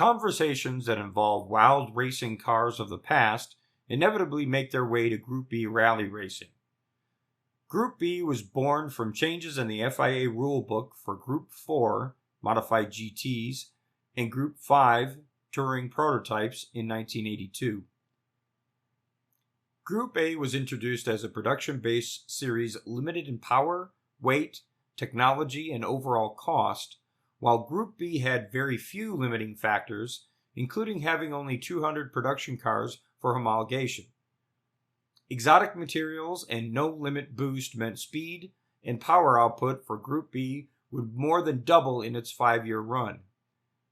Conversations that involve wild racing cars of the past inevitably make their way to Group B rally racing. Group B was born from changes in the FIA rulebook for Group 4 modified GTs and Group 5 touring prototypes in 1982. Group A was introduced as a production-based series limited in power, weight, technology, and overall cost, while Group B had very few limiting factors, including having only 200 production cars for homologation. Exotic materials and no-limit boost meant speed and power output for Group B would more than double in its 5-year run.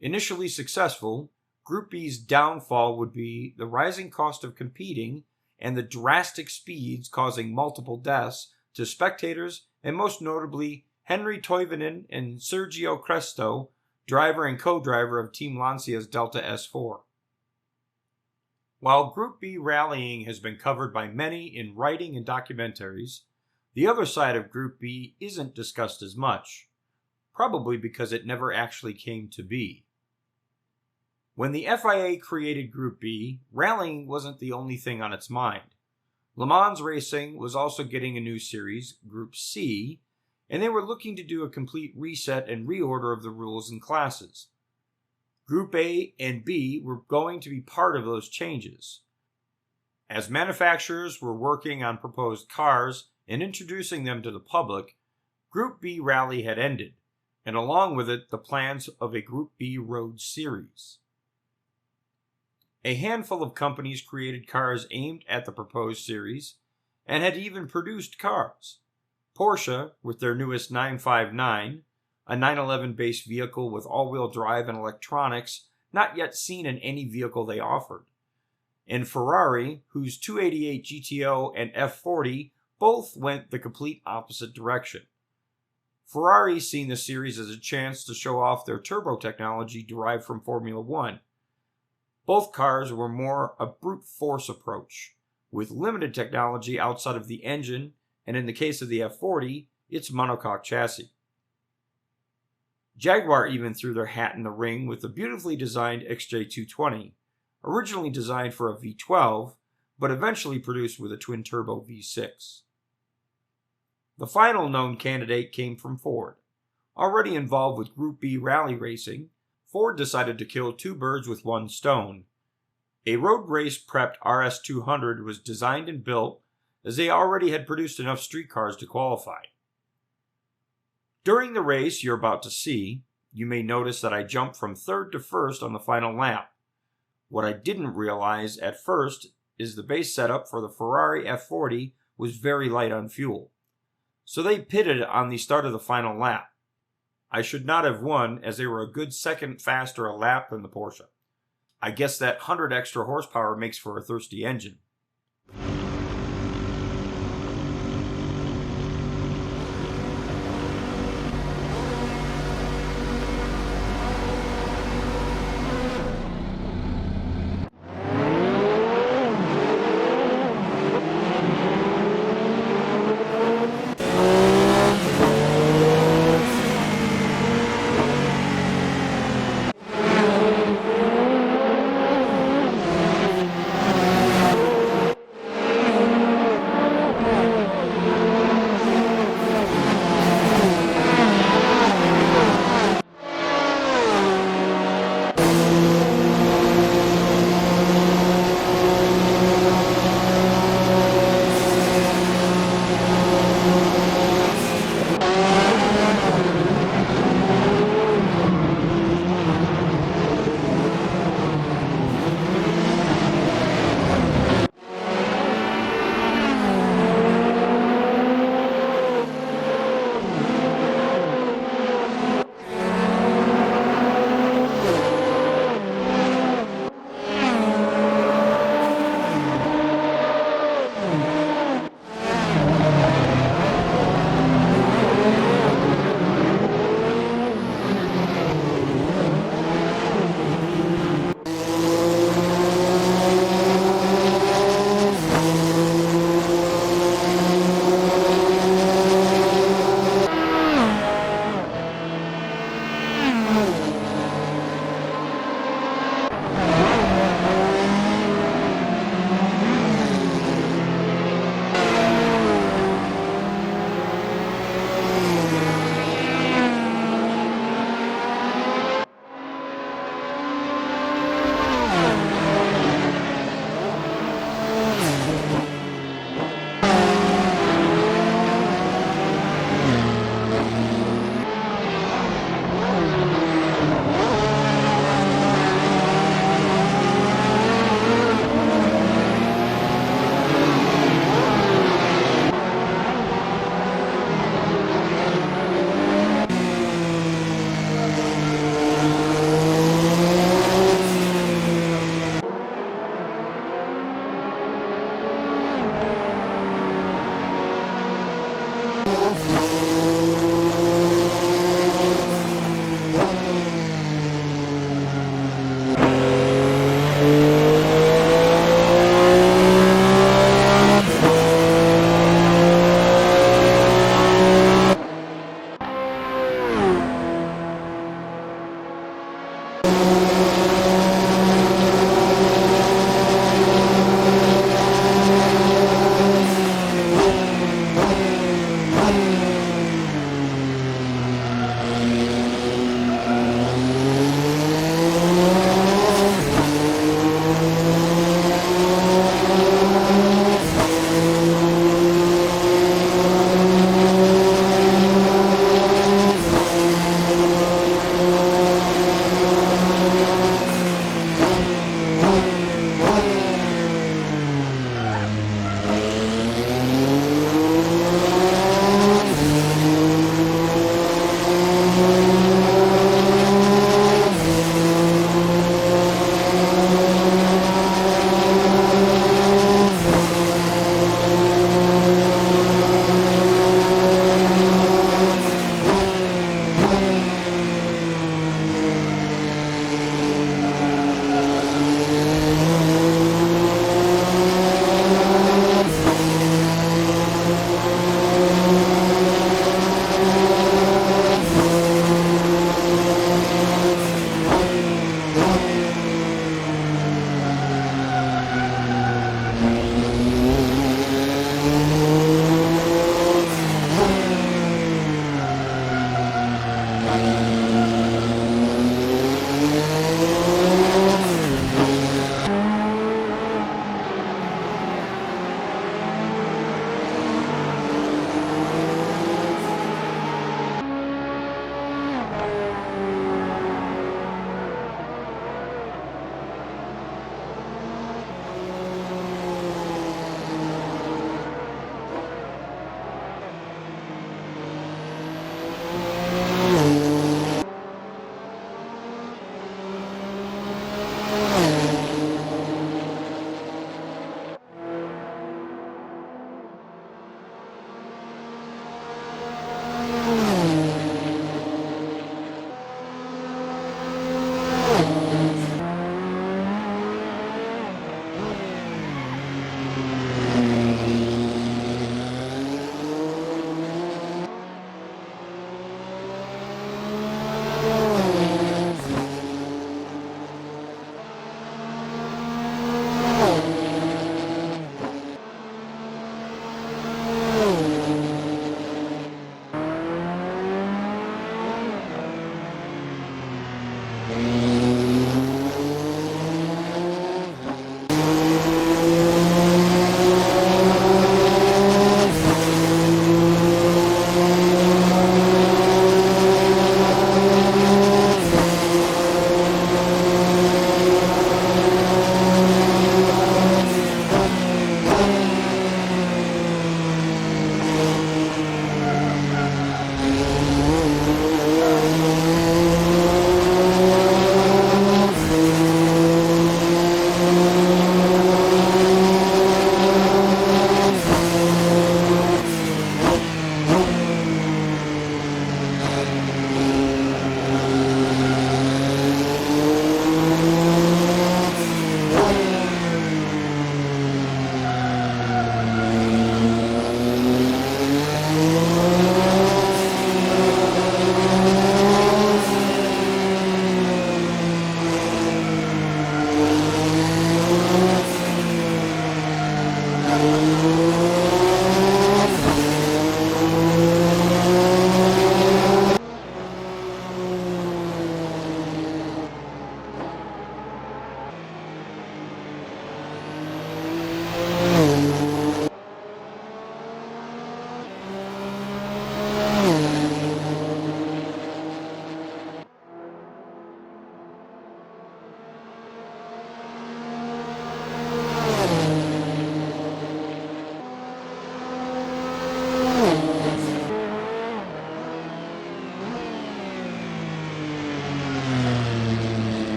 Initially successful, Group B's downfall would be the rising cost of competing and the drastic speeds causing multiple deaths to spectators and most notably Henri Toivonen and Sergio Cresto, driver and co-driver of Team Lancia's Delta S4. While Group B rallying has been covered by many in writing and documentaries, the other side of Group B isn't discussed as much, probably because it never actually came to be. When the FIA created Group B, rallying wasn't the only thing on its mind. Le Mans Racing was also getting a new series, Group C, and they were looking to do a complete reset and reorder of the rules and classes. Group A and B were going to be part of those changes. As manufacturers were working on proposed cars and introducing them to the public, Group B Rally had ended, and along with it the plans of a Group B Road Series. A handful of companies created cars aimed at the proposed series, and had even produced cars. Porsche, with their newest 959, a 911-based vehicle with all-wheel drive and electronics not yet seen in any vehicle they offered. And Ferrari, whose 288 GTO and F40 both went the complete opposite direction. Ferrari seen the series as a chance to show off their turbo technology derived from Formula One. Both cars were more a brute force approach, with limited technology outside of the engine, and in the case of the F40, its monocoque chassis. Jaguar even threw their hat in the ring with the beautifully designed XJ220, originally designed for a V12, but eventually produced with a twin-turbo V6. The final known candidate came from Ford. Already involved with Group B rally racing, Ford decided to kill two birds with one stone. A road race prepped RS200 was designed and built, as they already had produced enough street cars to qualify. During the race you're about to see, you may notice that I jumped from third to first on the final lap. What I didn't realize at first is the base setup for the Ferrari F40 was very light on fuel, so they pitted on the start of the final lap. I should not have won, as they were a good second faster a lap than the Porsche. I guess that 100 extra horsepower makes for a thirsty engine.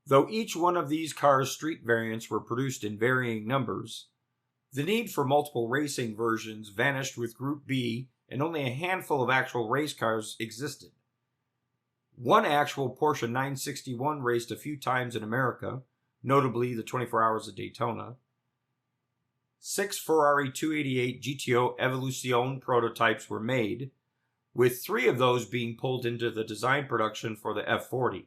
Though each one of these cars' street variants were produced in varying numbers, the need for multiple racing versions vanished with Group B, and only a handful of actual race cars existed. One actual Porsche 961 raced a few times in America, notably the 24 Hours of Daytona. 6 Ferrari 288 GTO Evolution prototypes were made, with 3 of those being pulled into the design production for the F40.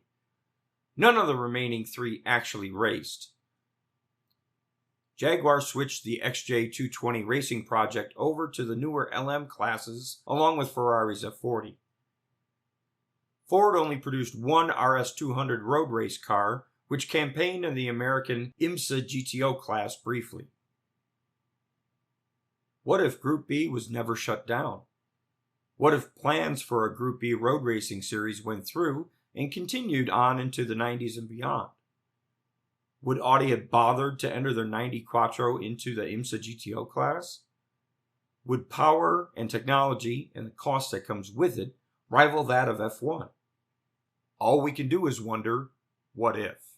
None of the remaining 3 actually raced. Jaguar switched the XJ220 racing project over to the newer LM classes along with Ferrari's F40. Ford only produced one RS200 road race car, which campaigned in the American IMSA GTO class briefly. What if Group B was never shut down? What if plans for a Group B road racing series went through and continued on into the 90s and beyond? Would Audi have bothered to enter their 90 Quattro into the IMSA GTO class? Would power and technology and the cost that comes with it rival that of F1? All we can do is wonder, what if?